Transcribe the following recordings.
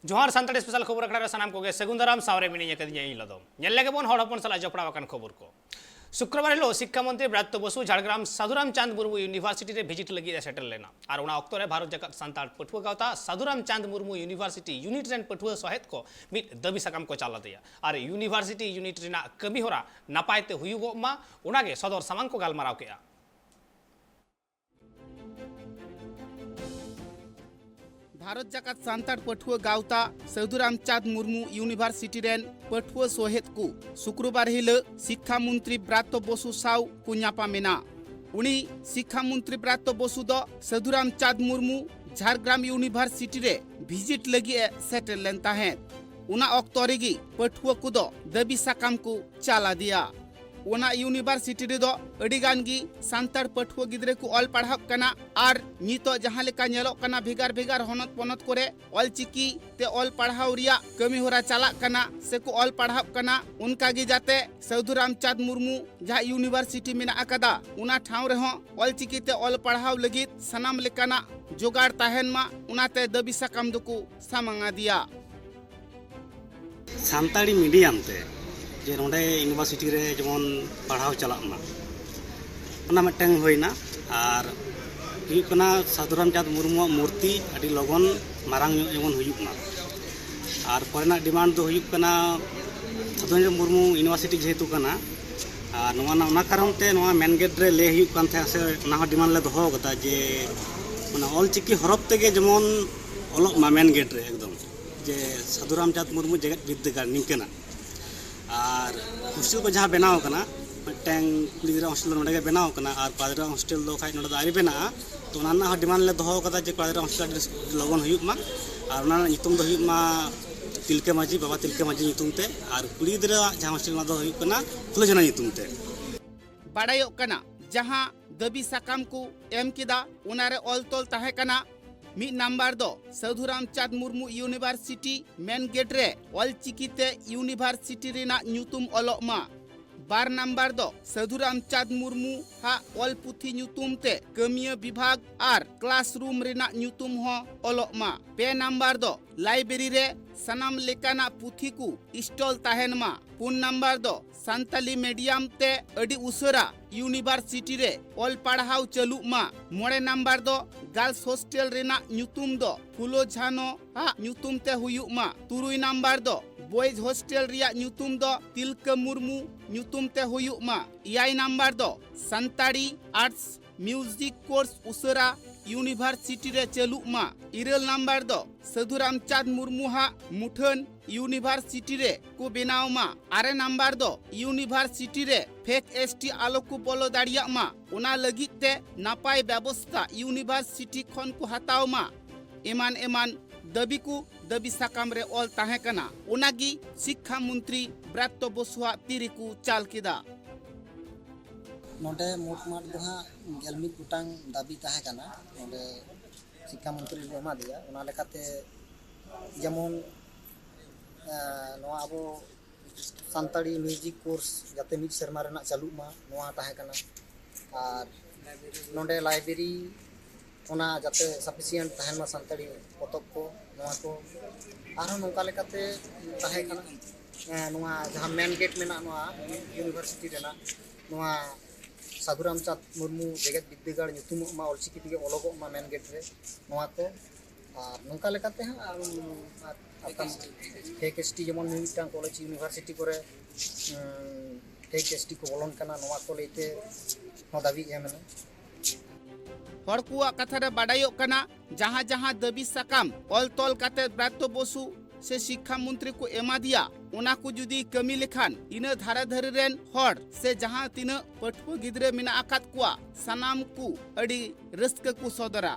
जोहार सानताड़ी स्पेशल खबर अखड़ा सानाम कोगे सगुंदराम सावरे मिनी कदिया इन लदो नेल्लेगे बोन हड़ हपन सला जपड़ा वकान खबर को शुक्रवार हिलो शिक्षा मंत्री ब्रात्य बसु झाड़ग्राम साधुराम चांद मुर्मू यूनिवर्सिटी रे विजिट लगी सेटल लेना और उना अक्तो रे भारत जगत सांताड़ पठुआ गावता साधुराम चांद मुर्मू यूनिवर्सिटी यूनिट रेन पठुआ सहित को मिट दबी सकाम को चाला दिया और यूनिवर्सिटी यूनिट रेना कमी होरा नापायते हुयुगो मा उनागे सदर सामान को गालमाराव केया। भारत जाकत सांताड़ पठुआ गावता साधुराम चांद मुर्मू यूनिवर्सिटी रेन पठुआ सोहेत को शुक्रवार हिलो शिक्षा मंत्री ब्रात्य बसु साव को ᱧᱟᱯᱟᱢᱮᱱᱟ उनी शिक्षा मंत्री ब्रात्य बसु दो साधुराम चांद मुर्मू झारग्राम यूनिवर्सिटी रे विजिट लगी सेटल लेन ताहें उना अक्तो रेगी पठुआ को दो दबी साकाम को चाला दिया उना यूनिवर्सिटी रे दो अडिगान गी सांताड़ पठुआ गिद्रे को ऑल पढ़ाव कना और नितो जहां लेका नेलो कना भेगार भेगार होनत पनत करे ऑल चिकी ते ऑल पढ़ाव रिया कमी होरा चाला कना से को ऑल पढ़ाव कना उनका गी जाते साधुराम चांद मुर्मू जहां यूनिवर्सिटी मेना अकदा उना ठाव रे हो ऑल चिकी ते ऑल पढ़ाव लगी सनाम लेकाना जोगाड़ ताहेन मा उनाते दबी साकाम दुको सामंगा दिया सानताड़ी मीडियम ते जे नोडे यूनिवर्सिटी रे जेमन पढ़ाव चलाक मा ओना मिटeng होइना और हुयुग कना साधुराम चांद मुर्मू मूर्ति अडी लगन मारांग जेमन हुयुग मा और परेना डिमांड दो हुयुग कना साधुराम चांद मुर्मू यूनिवर्सिटी जेहेतु कना और नोना कारण ते नोना मेन गेट रे ले हुयुग कान थे से ओना डिमांड ले दोहो गता जे ओना ऑल चिकी हरफ तेगे जेमन ओलक मा मेन गेट रे एकदम जे साधुराम चांद मुर्मू जेगत विद्यागार निंकेना और हॉस्टल को जहाँ बनाव कना मिटeng कुड़ी गिरा हॉस्टल नोडे बनाव कना और कॉलेज हॉस्टल दो खाई नोडे दो आरी बना तो ओना डिमांड ले दोहो कदा जे कॉलेज हॉस्टल लगन हुयुग मा और ओना नितुम दो हुयुग मा तिलके माजी बाबा तिलके माजी नितुम ते और कुड़ी गिरा जहाँ हॉस्टल मा दो हुयुग कना फुलजना नितुम ते बाड़ायो कना जहाँ दबी साकाम को एम किदा उनारे ऑल तोल ताहे कना मिड नंबर दो साधुराम चांद मुर्मू यूनिवर्सिटी मेन गेट रे ऑल चिकीते यूनिवर्सिटी रेना ᱧᱩᱛᱩᱢ ऑलोक मा बार नंबर दो साधुराम चांद मुर्मू हा ऑल पुथी ᱧᱩᱛᱩᱢ ते कमिया विभाग और क्लासरूम रेना ᱧᱩᱛᱩᱢ हो ऑलोक मा पे नंबर दो लाइब्रेरी रे सनाम लेकाना पुथी को स्टॉल ताहेन मा पुन नंबर दो सांताली मीडियम ते अडी उसरा यूनिवर्सिटी रे ऑल पढ़ाव चलू मा मोड़े नंबर दो गर्ल्स हॉस्टल रेना ᱧᱩᱛᱩᱢ दो फुलो झानो हा ᱧᱩᱛᱩᱢ ते हुयुग मा तुरुई नंबर दो बॉयज हॉस्टल रिया ᱧᱩᱛᱩᱢ दो तिलका मुर्मू ᱧᱩᱛᱩᱢ ते हुयुग मा इयाई नंबर दो संताड़ी आर्ट्स म्यूजिक कोर्स उसरा यूनिवर्सिटी रे चलू मा इरल नंबर दो साधुराम चांद मुर्मू हा मुठन यूनिवर्सिटी रे को बेनाव मा आरे नंबर दो यूनिवर्सिटी रे फेक एसटी आलो को बोलो दाड़िया मा उना लगित ते नापाय व्यवस्था यूनिवर्सिटी खन को हताव मा एमान एमान दबी को दबी साकाम रे ऑल ताहे कना उनागी शिक्षा मंत्री ब्रात्य बसुआ तिरी को चाल किदा नोडे मोटमाट दो हाँ गेलमिद गुटांग दाबी ताहे कना नोडे शिक्षा मंत्री रे एमा दिया उना लेकाते जेमन नोआ अबो सांताड़ी म्यूजिक कोर्स जाते मिड शर्मा रेना चालू मा नोआ ताहे कना और नोडे लाइब्रेरी ओना जाते सफिशिएंट ताहेन मा सांताड़ी पतब को नोआ को आरो नोका लेकाते ताहे कना नोआ जहां मेन गेट मेना नोआ यूनिवर्सिटी रेना नोआ साधुराम चांद मुर्मू जेगत विद्यागार ᱧᱩᱛᱩᱢ मा ऑलचिकी तेगे ओलोगो मा मेन गेट रे नोआ को और नोका लेकाते हां आतम फेक एसटी जेमन मिटांग कॉलेज यूनिवर्सिटी करे फेक एसटी को बोलन कना नोआ को लेते नो दाबी एमने हड़कुआ कथा रे बाडायो कना जहां जहां दबी साकाम ऑल तोल काते ब्रात्य बसु से शिक्षा मंत्री को एमा दिया उना को जुदी कमी लेखान इना धारा धरी रेन हड़ से जहां तीना पठुआ गिद्रे मिना आकात कुआ सनाम को अडी रस्क को सदरा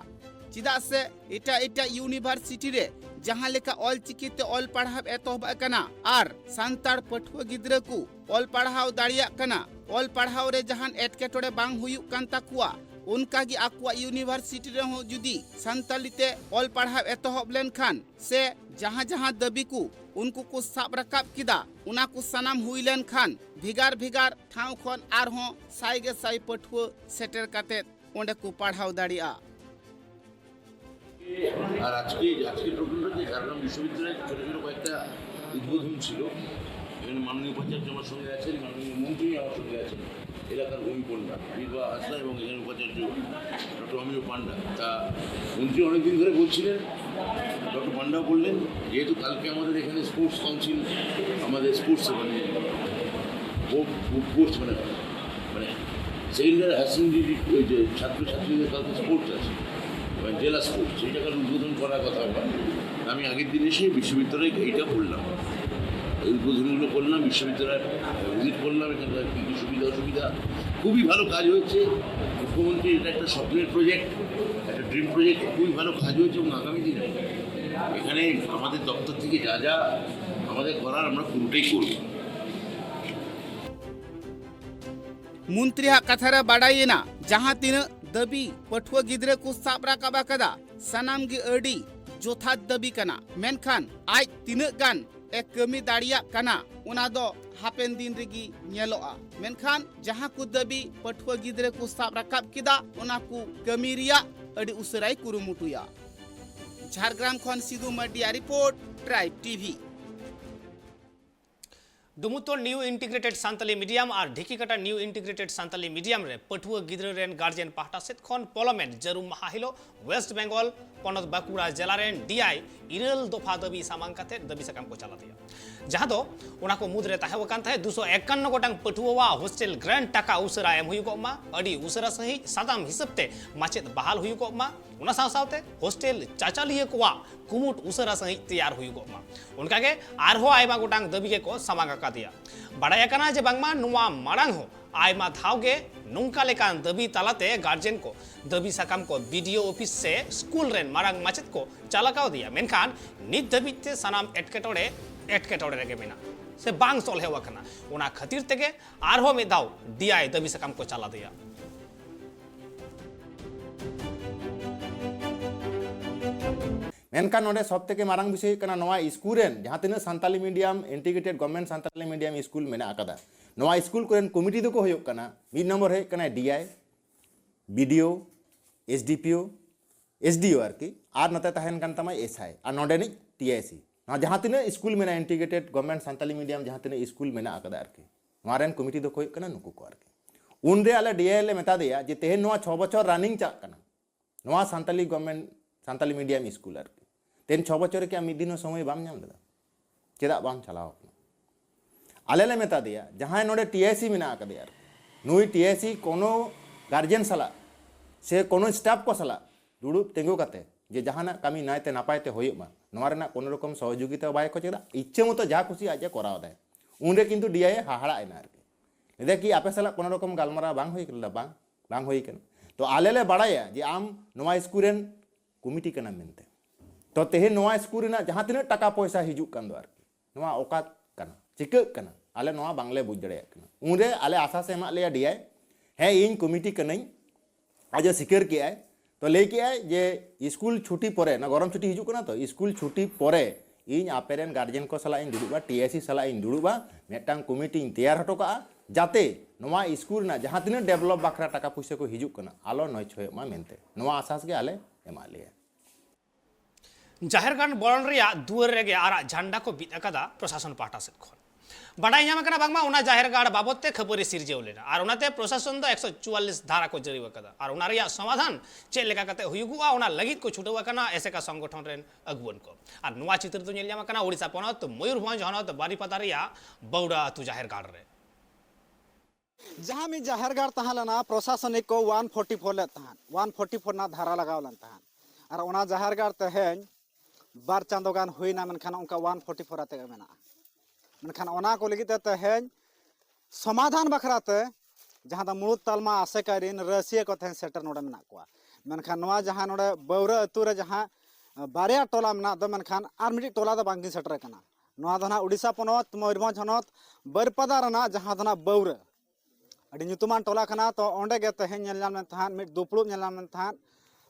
चिदा से एटा एटा यूनिवर्सिटी रे जहां लेका ऑल चिकी ते ऑल पढ़ाव एतोहब कना और सांताड़ पठुआ गिद्रे को ऑल पढ़ाव दाड़िया कना ऑल पढ़ाव रे जहां एटकेटोड़े बांग हुयुग कान ताकुआ उनका गी आकुआ यूनिवर्सिटी रे हो जुदी संताली ते ऑल पढ़ाव एतोहब लेन खान से जहां जहां दबी को उनको को साब रकाब किदा उना को सनाम हुई लेन खान भिगार भिगार ठाव खन आर हो साइगे साइ पठुआ सेटर काते ओंडे को पढ़ाव दाड़िया আর আজকে প্রোগ্রামটা যে ঝাড়গ্রাম বিশ্ববিদ্যালয়ের ছোটো ছোটো কয়েকটা উদ্বোধন ছিল। এখানে মাননীয় উপাচার্য আমার সঙ্গে আছেন, মাননীয় মন্ত্রী আমার সঙ্গে আছেন, এলাকার ভূমিকন্যা বিধবা হাসনা এবং এখানে উপাচার্য ডক্টর অমিয় পান্ডা। তা মন্ত্রী অনেকদিন ধরে বলছিলেন, ডক্টর পান্ডাও বললেন, যেহেতু কালকে আমাদের এখানে স্পোর্টস কাউন্সিল, আমাদের স্পোর্টস মানে স্পোর্টস মানে সেকেন্ডারি হায়ার সেকেন্ডারি ওই যে ছাত্রছাত্রীদের কালকে স্পোর্টস আছে, মানে জেলা স্পোর্টস, সেই জায়গার উদ্বোধন করার কথা হয়। আমি আগের দিন এসে বিশ্ববিদ্যালয়ে এইটা করলাম, এই উদ্বোধনগুলো করলাম, বিশ্ববিদ্যালয়ে ভিজিট করলাম, এখানকার কী কী সুবিধা অসুবিধা। খুবই ভালো কাজ হয়েছে। মুখ্যমন্ত্রী এটা একটা স্বপ্নের প্রজেক্ট, একটা ড্রিম প্রজেক্ট, খুবই ভালো কাজ হয়েছে এবং আগামী দিনে এখানে আমাদের দপ্তর থেকে যা যা আমাদের করার আমরা পুরোটাই করব। मंत्री कथार बाड़ायना जहां तीन दबी पठुआ गिद्रे को साब राकाबा कदा सनाम गी अडी जोथात दबी कना मेनखान आज तीन गान एक कमी दाड़िया कना उना दो हापेन दिन रेगी नेलोआ मेनखान जहां को दबी पठुआ गिद्रे को साब राकाब किदा उना को कमी रिया अडी उसराई कुरुमुटुया। झारग्राम खन Sidhu Madiya report tribe TV. Dumutor new integrated Santali medium और Dhikikata new integrated Santali medium रे पठुआ गिद्रा रेन गार्जियन पाहटा सेत खन पार्लियामेंट जरूम माहा हिलो वेस्ट बेंगल पनत बाकुड़ा जिला रेन डीआई इरल दफा दबी सामांग काते दबी सकाम को चला दिया जहां दो उना को मुद्रे ताहे वकान थाहे 251 गोटांग पठुआ हॉस्टेल ग्रांट टाका उसरा एम हुयुगमा अडी उसरा सही सादाम हिसाबते माचेत बहाल हुयुगमा उना सावसावते हॉस्टेल चाचालिया कोवा कुमुट उसरा सही तैयार हुयुगमा उनकागे आरहो आयमा गोटांग दबी के को सामांग का दिया बाड़ाय काना जे बांगमा नुवा मारांग हो आयमा धावगे नुंका लेकान दबी तालाते गार्जियन को दबी सकाम को बीडीओ ऑफिस से स्कूल रेन मारांग माचेत को चालाकाव दिया मेनखान नित दबिते सनाम एटकेटोड़े रेगे मेना से बांग सोलहे वकना उना खातिर तेगे आरहो में दाव डीआई दबी सकाम को चाला दिया। मेनखान नोडे सब तक मारांग विषय कना नवा स्कूल रेन जहां तिना Santali medium integrated government Santali medium school मेना आकादा नवा स्कूल कोरेन कमिटी दो को होयो कना मिड नंबर है कना डीआई बीडीओ एसडीपीओ एसडीओ आरकी आर नते तहन कान तमा एसआई आ नोडेनी टीआईसी ना जहां तिना स्कूल मेना इंटीग्रेटेड गवर्नमेंट सानताली मीडियम जहां तिना स्कूल मेना आकादा आरकी नवा रेन कमिटी दो को होयो कना नुकु को आरकी उनरे आले डीआई ले मेता दिया जे तेहन नवा 6 बछर रनिंग चा कना नवा Santali government Santali medium school आरकी तेन 6 बछर के मिद दिन समय बाम नाम लेदा चेदा बाम चलाव आले ले मेता दिया जहां नोडे टीआईसी मेना आकादे यार नुई टीआईसी कोनो गार्जियन सला से कोनो स्टाफ को सला दुड़ुब तेंगु काते जे जहाना कामी नायते नापायते होयमा नोवा रेना कोनो रकम सहयोगिता बाय को चेदा इच्छे मतो जा खुशी आजे कराव दाय उनरे किंतु डीआई हाहाड़ा एना आरकी लेदा कि आपे सला कोनो रकम गालमारा बांग होई कला बांग होई कन तो आले ले बाड़ाया जे आम नोवा स्कूल रेन कमिटी कना मेनते तो तेहे नोवा स्कूल रेना जहां तिना टाका पैसा हिजुक कान दो आरकी नोवा ओकात कना चिक कना आले नोवा बांगले बुझ दड़े कना उनरे आले आशा से एमा लेया डीआई है इन कमिटी कनई आज सिकर के आय तो ले के आय जे स्कूल छुट्टी परे ना गरम छुट्टी हिजुक कना तो स्कूल छुट्टी परे इन आपेरेन गार्जियन को सला इन दुड़ुबा टीआईसी सला इन दुड़ुबा मेटांग कमिटी तैयार हटो का जाते नोवा स्कूल ना जहां तिना डेवलप बाखरा टाका पैसा को हिजुक कना आलो नय छयमा मेनते नोवा आसास के आले एमा लेया। जाहिरगान बरन रिया दुआर रेगे आरा झंडा को बिद अकादा प्रशासन पाहटा सेत खन बाडाय नाम कना बांगमा उना जाहिरगाड़ बाबते खबरी सिरजेव लेना और उनाते प्रशासन दो 144 धारा को जरी वकदा और उना रिया समाधान चे लेका कते हुयुगुआ उना लगित को छुटवा कना ऐसे का संगठन रेन अगुवन को और नुवा चित्र तो नेल कना ओडिसा पनत मयूरभंज हनत बारीपदा रिया बौड़ा तु जाहिरगाड़ रे जहां में जाहिरगाड़ तहालना प्रशासनिक को 144 ले तहान 144 ना धारा लगावलन तहान और उना जाहिरगाड़ तहेन बार चांदोगान हुईना मनखान उनका 144 आते मेना मनखान ओना को लगी तहेन समाधान बखराते जहां दा मुरुद तालमा आसेकारिन रसिया को तहेन सेटर नोडे मेना कोआ मनखान नोआ जहां नोडे बौरा अतु रे जहां बारिया टोला मेना दो मनखान आर मिडी टोला दा बांगी सेटर कना नोआ दना ओडिसा पनत मयूरभंज हनत बारीपदा रना जहां दना बौरा अडी nyutuman टोला कना तो ओंडे गे तहेन नेल नाम तहान मिड दुपड़ुब नेल नाम तहान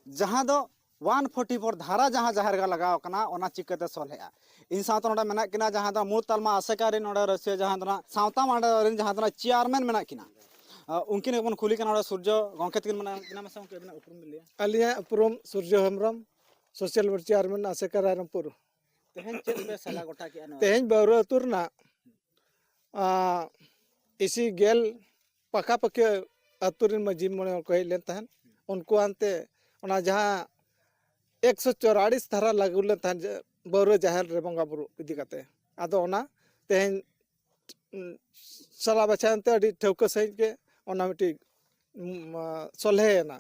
जहां दो 144 धारा जहां जाहिरगा लगाव कना ओना चिकते सोलहेआ इन साथ नोडा मेना किना जहां दा मूल तालमा आसेकारि नोडा रसिया जहां दा सावता मांडा रिन जहां दा चेयरमैन मेना किना उनकिन बन खुली कना सूर्य गंके तिन मना किना मसा उनके बिना उपरुम मिलिया अलिया उपरुम सूर्य हेम्ब्रम सोशल चेयरमैन आसेका रायरंगपुर तेहन चेक पे सला गोटा के अनो तेहन बौरा तुरना इसी गेल पका पके अतुरिन मजी मने को हेज लेन तहन उनको अंते ओना जहां 144 धारा लागू लेन तहन बौरा जाहर रे बंगा बुरु इदी कते आदो ओना तेहन सला बचानते अडी ठौका सही के ओना मिटी सोलहे ना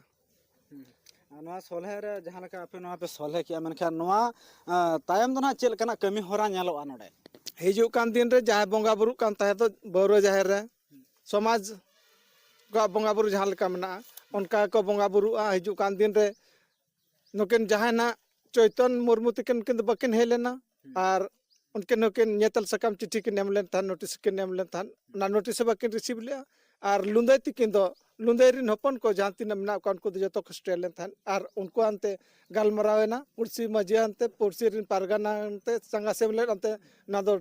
नवा सोलहे रे जहां लका आपे नवा पे सोलहे किया मनखा नवा तायम दो ना चेल कना कमी होरा ᱧᱮᱞᱚᱜᱼᱟ नोडे हिजू कान दिन रे जहां बंगा बुरु कान ताहे तो बौरा जाहर रे समाज को बंगा बुरु जहां लका मना उनका को बंगा बुरु हिजू कान दिन रे नुकिन जहां ना चैतन मुर्मू तिकिन किन बकिन हेलेना और उनके नुकिन नेतल सकम चिट्ठी के नेम लेन थान नोटिस के नेम लेन थान ना नोटिस बकिन रिसीव ले और लुंदे तिकिन दो लुंदे रिन हपन को जहां तीन मना को उनको जो तो स्टे लेन थान और उनको अंते गालमरावेना पुरसी मजी अंते पुरसी रिन पारगाना अंते संगा सेमले अंते ना दो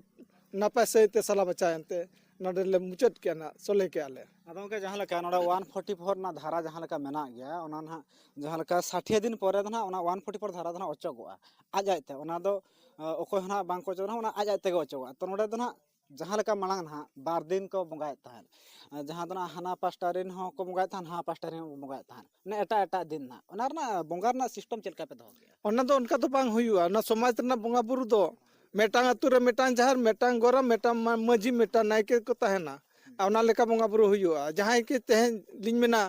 नापा सहित सला बचाए अंते नडले मुचत के ना सोले के आले आदम के जहां लका नोडा 144 ना धारा जहां लका मेना गया ओना ना जहां लका 60 दिन परे दना ओना 144 धारा दना अचगोआ आज आइते ओना दो ओको हना बांग को चोना ओना आज आइते अचगोआ तो नोडे दना जहां लका मांग ना 2 दिन को बंगाय ताहन जहां दना हना पास्टा रिन हो को बंगाय ताहन हा पास्टा रिन बंगाय ताहन ने एटा दिन ना ओना ना बंगार ना सिस्टम चलका पे दो गया ओना दो उनका तो बांग हुआ ना समाज ना बंगा बुरु दो मेटांग अतुरे मेटांग जहार मेटांग गोरा मेटांग मजी मेटांग नायके को तहना ओना लेका बंगा बुरु हुआ जहां के तहन लिंग मेना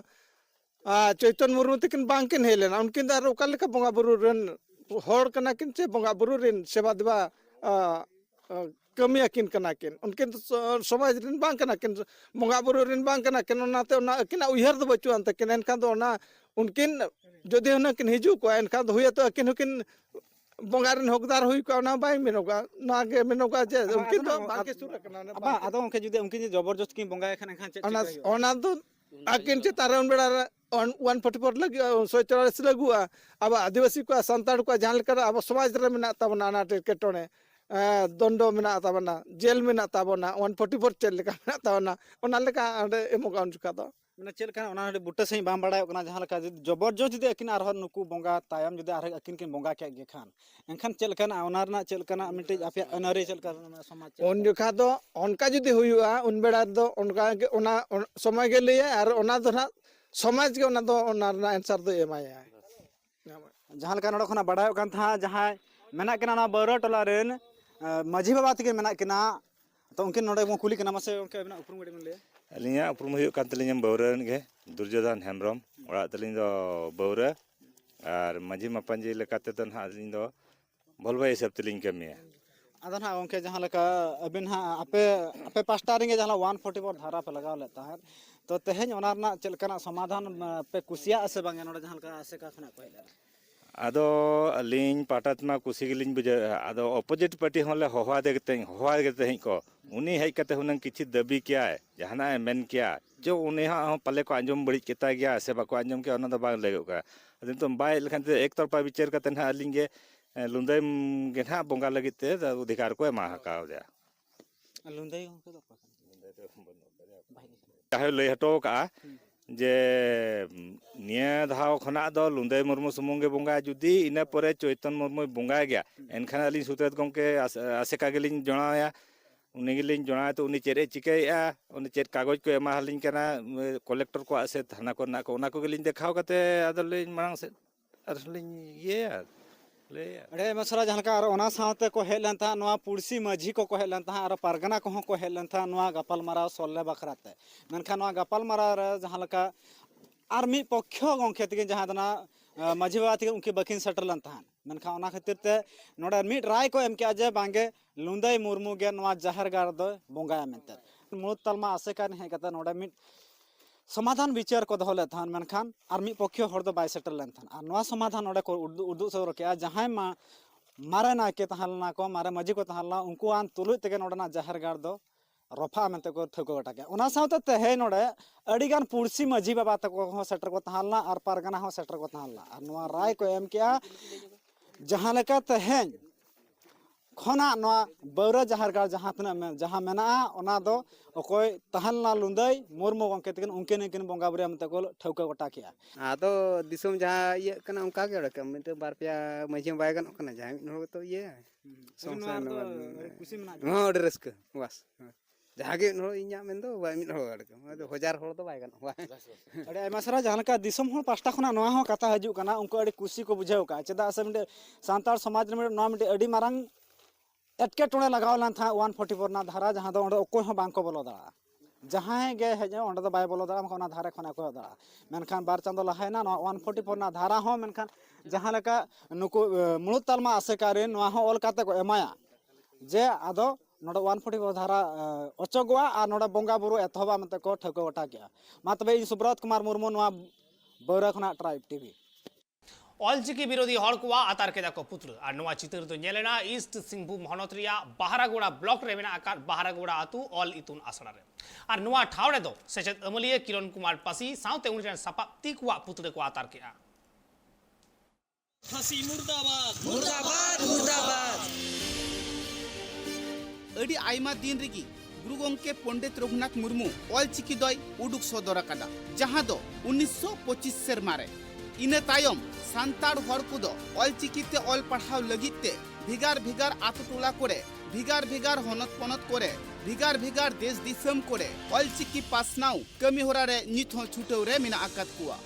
चैतन मुर्मू तकिन बांग किन हेलेना उनकिन दार ओका लेका बंगा बुरु रन होड़ कना किन से बंगा बुरु रिन सेवा देवा कमी अकिन कना किन उनकिन समाज रिन बांग कना किन बंगा बुरु रिन बांग कना किन ओनाते ओना अकिन उयहर दो बचुआन तकिन एनखान दो ओना उनकिन जदि होना किन हिजू को एनखान दो हुया तो अकिन हुकिन बंगारन हकदार हुई को ना बाई मेनोगा नागे मेनोगा जे उनकिन तो बाके सुर कना ना अब आदो उनके जुदे उनके जबरदस्त की बंगाय खान खान चेक ओना तो अकिन चे तारन बेड़ा 144 लगी 144 लगुआ अब आदिवासी को संताड़ को जहां लेकर अब समाज रे मेना तबना ना केटोने दंडो मेना तबना जेल मेना तबना 144 चेल लेका मेना तबना ओना लेका अंडे एमोगा उनका तो माने चेल काना ओना बुट्टा सही बाम बाड़ाय ओना जहां लका जबरदस्त जुदे अकिन आर नुकु बंगा तायम जुदे आर अकिन किन बंगा के गे खान एनखान चेल काना ओना रना चेल काना मिटे आपे अनरे चेल काना समाज उन जोखा दो उनका जुदे हुआ उन बेड़ा दो उनका ओना समय के लिए और ओना दो ना समाज के ओना दो ओना रना आंसर दो एमाया जहां लका नोडा खना बाड़ाय कान था जहां मेना किना ना बरो टोला रेन माझी बाबा तके मेना किना तो उनके नोडे मो कुली किना मसे उनके मेना उपरुम गडी मन ले अलिया उपरुम हुई कान तलिंग बौरन गे दुर्योधन हेम्ब्रम ओरा तलिंग दो बौरा और माझी मापांजी लेकाते तो ना अलिंग दो भलबा हिसाब तलिंग कमिया आदन हा उनके जहां लका अबिन हा आपे पास्टा रिंगे जहां 144 धारा पे लगाव लेता है तो तेहेन ओना रना चेल काना समाधान पे कुसिया से बांगे नोडे जहां लका आसे का खना कहले आदो अलिंग पाटातमा कुसी गिलिंग बुझे आदो अपोजिट पार्टी होले होवा देते को उनी हेज कते हुनंग किछि दाबी किया जहाना मेन किया जो उनी हा पाले को आंजम बड़ी केता गया से बाको आंजम के ओना दो बांग लेगो का अदिन तो बाय लखन एक तरफा विचार कते ना अलिंग गे लुंदै गे ना बंगा लगिते अधिकार को एमा हकाव दे लुंदै उनके दो चाहे लय हटो का जे निया धाव खना दो लुंदै मुर्मू सुमुंगे बंगा जुदी इना परे चैतन मुर्मू बंगा गया एनखान अली सुतरत गमके आसेका गेलिन जणाया उनी गेलिन जणा तो उनी चेरे चिकाया उनी चेर कागज को एमा हलिन कना कलेक्टर को आसे थाना को ना को ओना को गेलिन देखाव कते आदलिन मांग से असलिन ये अरे मसरा जहां का ओना साथे को हेलन था नवा पुरसी माझी को हेलन था और पारगना को हेलन था नवा गपाल मारा सोल्ले बखराते मेनखा नवा गपाल मारा जहां लका आर मी पक्ष गंखे तके जहां दना माझी बाबा तके उनके बकिन सेटलन था मेनखा ओना खातिर ते नोडा मी राय को एम के अजे बांगे लुंदै मुर्मू गे नवा जाहर गार दो बंगाया मेनते मुत तलमा आसे कान हे कता नोडा मी समाधान विचार को दहले थान मेनखान आर मी पक्ष हर दो बाय सेटल लेन थान आर नवा समाधान ओडे को उर्दू सर के जहां मारे ना के तहलना को मारे मजी को तहलना उनको आन तुलु तके नोडना जाहर गार दो रफा मेनते को ठको गटा के ओना सावते तहे नोडे अडिगान पुरसी मजी बाबा तको हो सेटर को तहलना आर पारगना हो सेटर को तहलना आर नवा राय को एम किया जहां लेका तहेन एखोना नवा बौरा जाहरगार जहाँ तना जहाँ मेना ओना दो अकोय तहलना लुंदई मुर्मू गंके तकिन उनके बोंगा बुरिया मत को ठौका गोटा किया आदो दिसुम जहाँ ये कना उनका के रकम मिनट बार पे मजे बाय गन कना जहाँ मिनट तो ये खुशी मना हां ड्रेस के बस जहाँ के नो इन्या में दो बाय मिनट हो रकम तो हजार हो तो बाय गन अरे आयमा सारा जहाँ का दिसुम हो पास्ता खना नवा हो कथा हजू कना उनको अड़ी खुशी को बुझाव का चेदा से मिनट सांतार समाज में नवा मिनट अड़ी मारंग एटके टोणे लगाव लान था 144 ना धारा जहाँ दो ओंडे ओकोय हो बांको बोलो दा जहाँ गे हेज ओंडे दो बाय बोलो दा ओना धारा खना को दा मेनखान बार चांदो लहायना 144 ना धारा हो मेनखान जहाँ लका नुको मुळुत तालमा आसेकारे नवा हो ऑल काते को एमाया जे आदो नोडे 144 धारा अचगवा आ नोडे बोंगा बुरु एथोबा मते को ठको गोटा गया मा तबे सुब्रत कुमार मुर्मू नवा बौरा खना ट्राइब टीवी ऑलचिकी विरोधी हड़ को आतार के दाको पुत्र और नवा चित्र तो नेलेना ईस्ट सिंहभूम हनत रिया बहारागोड़ा ब्लॉक रे मेना आकार बहारागोड़ा आतु ऑल इतुन आसना रे और नवा ठावड़े दो सेचेत अमलिया किरण कुमार पासी साउते उनजन सपाप्ति को पुत्र को आतार के फांसी मुर्दाबाद मुर्दाबाद मुर्दाबाद अड़ी आयमा दिन रिगी गुरु गंके पंडित रघुनाथ मुर्मू ऑलचिकी दय उडुक सदर अकादा जहाँ दो 1925 सेरमा रे इना तायम सांताड़ हर कुदो ऑलचिकीते ऑल पढ़ाव लगिते भिगार भिगार आतु टोला करे भिगार भिगार हनत पनत करे भिगार भिगार देश दिसम करे ऑलचिकी पासनाव कमी होरा रे नित हो छुटव रे मिना आकात कुआ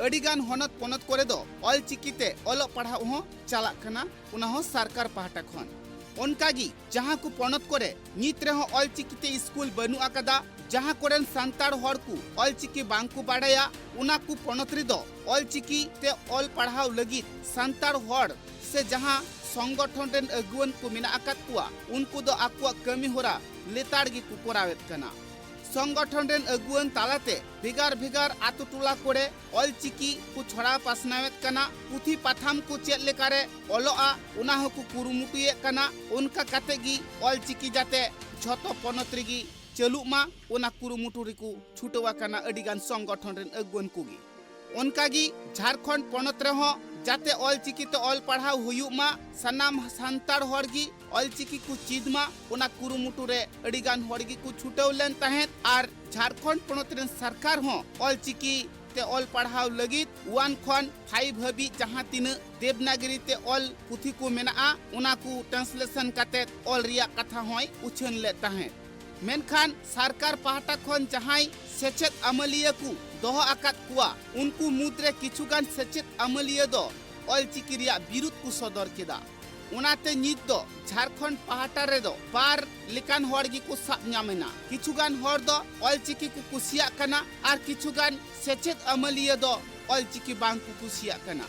अडिगान हनत पनत करे दो ऑलचिकीते ऑल पढ़ाव हो चाला कना उना हो सरकार पाहटा खन उनकागी जहाँ को पनत करे नित रे हो ऑलचिकीते स्कूल बनु आकादा जहाँ कोरेन सांताड़ हड़ को ऑलचिकी बांको बाड़ाया उना को पनतरी दो ऑलचिकी ते ऑल पढ़ाव लगी सांताड़ हड़ से जहाँ संगठन रेन अगुवन को मिना आकात कुआ उनको दो आकुआ कमी होरा लेताड़गी को कोरावेत कना संगठन रेन अगुवन तालाते भिगार भिगार आतु टोला कोड़े ऑलचिकी को छड़ा पासनावेत कना पुथी पाथाम को चेत लेकारे ऑलोआ उना हो को कुरुमुटुये कना उनका कातेगी ऑलचिकी जाते झोतो पनतरीगी चलू मा उना कुरुमुटुरी को छुटवा कना अडिगान संगठन रेन अगुवन कुगी उनकागी झारखंड पनत रे हो जाते ऑलचिकी ते ऑल पढ़ाव हुयु मा सनाम सांताड़ हड़गी ऑलचिकी को चीद मा उना कुरुमुटु रे अडिगान हड़गी को छुटव लेन तहेत आर झारखंड पनत रेन सरकार हो ऑलचिकी ते ऑल पढ़ाव लगी 1 खन 5 हबी जहाँ तीन देवनागरी ते ऑल पुथी को मेना उना को ट्रांसलेशन काते ऑल रिया कथा होय उछन ले तहेत मेनखान सरकार पाहटा खन जहां सेचेत अमलिया को दोह आकात कुआ उनको मुद्रे किछुगान सेचेत अमलिया दो ऑलचिकी रिया विरुद्ध को सदर केदा उनाते नित दो झारखंड पाहटा रे दो बार लेकान हड़गी को साब ᱧᱟᱢᱮᱱᱟ किछुगान हड़ दो ऑलचिकी को कुसिया कना आर किछुगान सेचेत अमलिया दो ऑलचिकी बांग को कुसिया कना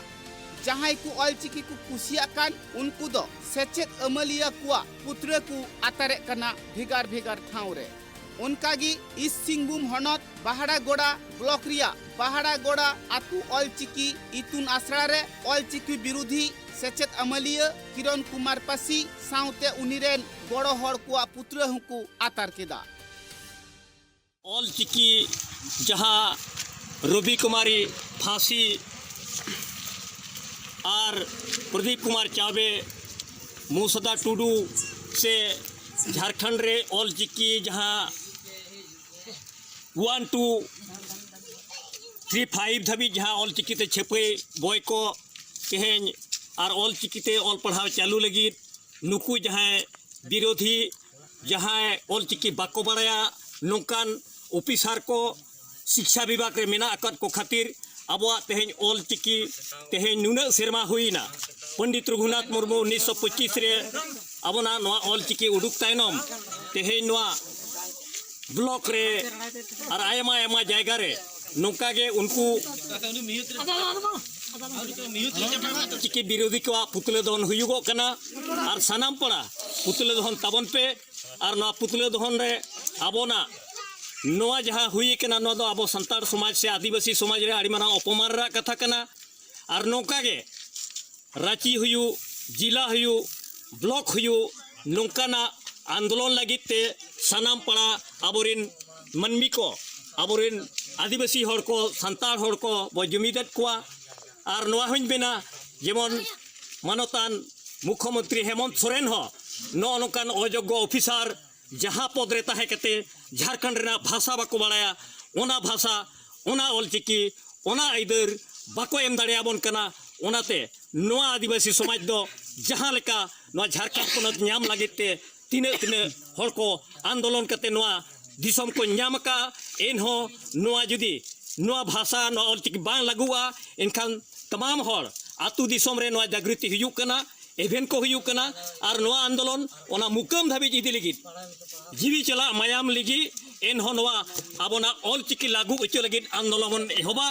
जहां को ऑलचिकी को कुसिया कान उनको दो सेचेत अमलिया कुआ पुत्र को आतारे कना भिगार भिगार ठाव रे उनकागी ईस्ट सिंहभूम हनत बहारागोड़ा ब्लॉक रिया बहारागोड़ा आतु ऑलचिकी इतुन आसरा रे ऑलचिकी विरोधी सेचेत अमलिया किरण कुमार पासी साउते उनिरेन बड़ो हड़ कुआ पुत्र हुकु आतार केदा ऑलचिकी जहाँ रवि कुमारी फांसी और प्रदीप कुमार चावे मूसदा टुडू से झारखंड रे ऑलचिकी जहाँ 1 2 3 5 धाबी जहाँ ऑलचिकी ते छपे बॉय को तेहें और ऑलचिकी ते ऑल पढ़ाव चालू लगी नुकु जहाँ विरोधी जहाँ ऑलचिकी बाको बड़ाया नौकान ऑफिसर को शिक्षा विभाग रे मेना अकद को खातिर अबवा तेहें ऑलचिकी तेहें नुना सेरमा हुईना पंडित रघुनाथ मुर्मू 1925 रे अबना नवा ऑलचिकी उडुक तायनम तेहें नवा ब्लॉक रे और आयमा आयमा जायगा रे नौका के उनको चिकी विरोधी को पुतले दहन हुयुगो कना और सनाम पड़ा पुतले दहन ताबन पे और ना पुतले दहन रे अबोना नोआ जहाँ हुई कना नो दो अबो संताड़ समाज से आदिवासी समाज रे आड़ी मना अपमान रा कथा कना और नौका के रांची हुयु जिला हुयु ब्लॉक हुयु नौकाना आंदोलन लगित ते सनाम पड़ा अबोरिन मनमी को अबोरिन आदिवासी हड़ को संताड़ हड़ को बो जुमिदत कुआ और नोआ हुइन बेना जेमन मानतान मुख्यमंत्री हेमंत सोरेन हो नो नोकान अयोग्य ऑफिसर जहाँ पद रे ताहे कते झारखंड रेना भाषा बाको बाड़ाया ओना भाषा ओना ऑलचिकी ओना आइदर बाको एम दाड़ेयाबोन कना ओनाते नोआ आदिवासी समाज दो जहाँ लेका नोआ झारखंड पोनत न्याम लागिते तिने तिने हर को आंदोलन कते नोआ दिसम को न्याम का एनहो नोआ जुदी नोआ भाषा नोआ ऑलचिकी बांग लागुआ इनखान तमाम हर आतु दिसम रे नोआ जागृति हुयुक कना इवेंट को हुयुक कना और नोआ आंदोलन ओना मुकाम धाबी इदी लगी जीवी चला मायाम लगी एनहो नोआ आबोना ऑलचिकी लागू उच्च लगी आंदोलन एहोबा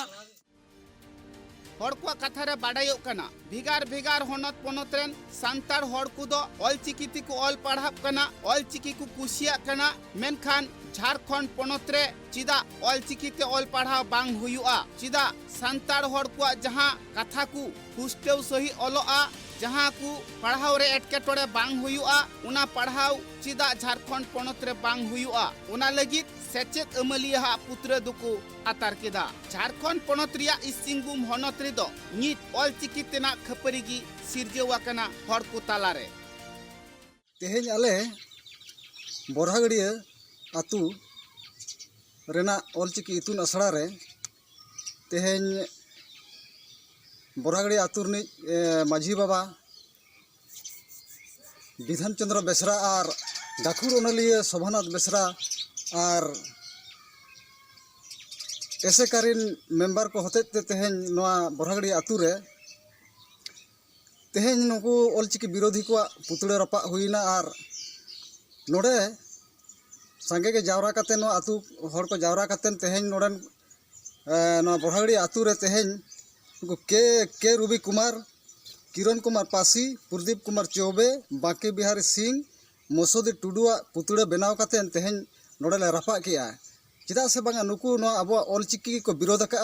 हर को कथा रे बाडायो कना भिगार भिगार होनत पोनत रेन सांतार हर को दो ऑलचिकी तिको ऑल पढ़ाब कना ऑलचिकी को कुसिया कना मेनखान झारखंड पोनत रे चिदा ऑलचिकी ते ऑल पढ़ाव बांग हुयुआ चिदा सांतार हर को जहां कथा को पुष्टेव सही ऑलोआ जहां को पढ़ाव रे एटकेटोड़े बांग हुयुआ उना पढ़ाव चिदा झारखंड पोनत रे बांग हुयुआ उना लगी सेचेत अमलिया पुत्र दुकु आतार केदा झारखंड पोनत रिया इसिंगबुम होनत रे दो नित ऑलचिकी तेना खपरिगी सिरजेवा कना हर को तालारे तेहेज आले बोरहागड़िया आतु रेना ऑलचिकी इतुन असड़ा रे तेहेज बोरहागड़िया आतु रनी माझी बाबा विधान चंद्र बेसरा और गाखुर ओनलिया शोभानाथ बेसरा और एसेकारिन मेम्बर को होते तेहेज नोआ बोरहागड़िया आतु रे तेहेज नुकु ऑलचिकी विरोधी को पुतले रपा हुईना और नोडे संगे के जावरा काते नो आतु हर को जावरा काते तेहेज नोडन नो बोरहागड़िया आतु रे तेहेज के रूबी कुमार किरण कुमार पासी प्रदीप कुमार चौबे बांके बिहारी सिंह मसोदी टुडुआ पुतले बनाव काते तेहेज नोडले रपा किया चिदा से बांगा नुकु नो अब ऑलचिकी को विरोध का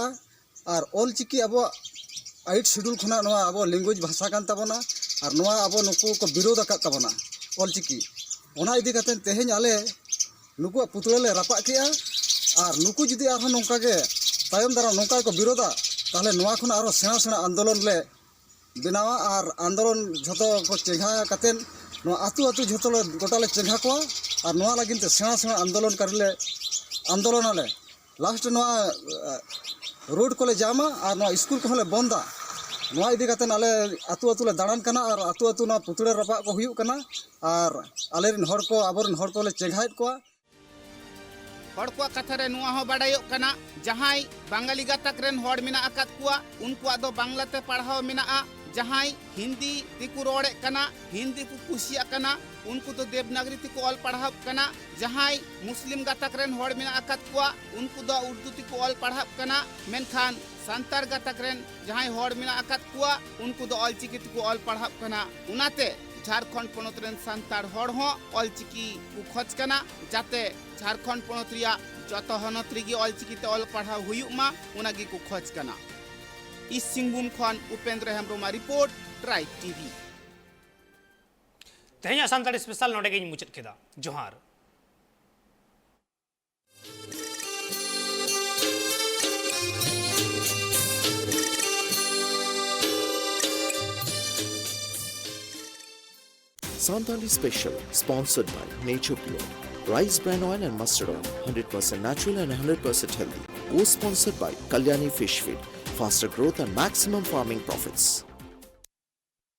और ऑलचिकी अब 8 शेड्यूल खुना नो अब लैंग्वेज भाषा कान ताबोना और नो अब नुकु को विरोध का ताबोना ऑलचिकी ओना इदी काते तेहेज आले नुकु पुतले रपा किया और नुकु जुदी आरो नोंका के तायम दारा नोंका को विरोधा ताहले नोआ खुना आरो सेना सेना आंदोलन ले बनावा और आंदोलन झतो को चेघा काते नो आतु आतु झतो गोटाले चेघा को और नोआ लागिन ते सेना सेना आंदोलन करले आंदोलन आले लास्ट नोआ रोड को ले जामा और नोआ स्कूल को ले बंदा नोआ इदी काते आले आतु आतु ले दाड़ान कना और आतु आतु ना पुतले रपा को हुयु कना और आलेरिन हर को आबोरिन हर को ले चेघाइत को हर को कथा रे नुआ हो बाडायो कना जहाई बांगाली गातक रेन हर मिना आकात कुआ उनको दो बांग्लाते पढ़ाव मिना जहाई हिंदी तिकु रोड़े कना हिंदी को कुसिया कना उनको तो देवनागरी तिकु ऑल पढ़ाव कना जहाई मुस्लिम गातक रेन हर मिना आकात कुआ उनको दो उर्दू तिकु ऑल पढ़ाव कना मेनखान सांतार गातक रेन जहाई हर मिना आकात कुआ उनको दो ऑलचिकी तिकु ऑल पढ़ाव कना उनाते झारखंड पोनत रेन सांतार हर हो ऑलचिकी को खोज कना जाते झारखंड पोनत रिया जतो हनत रिगी ऑलचिकी ते ऑल पढ़ाव हुयुक मा उनागी को खोज कना इस सिंहभूम खन उपेंद्र हेम्ब्रोमा रिपोर्ट ट्राइब टीवी तेहኛ सानताड़ी स्पेशल नोडे गे मुचत केदा जोहार Santali Special, sponsored by Nature Pure. Rice bran oil and mustard oil, 100% natural and 100% healthy. Co-sponsored by Kalyani Fish Feed, faster growth and maximum farming profits.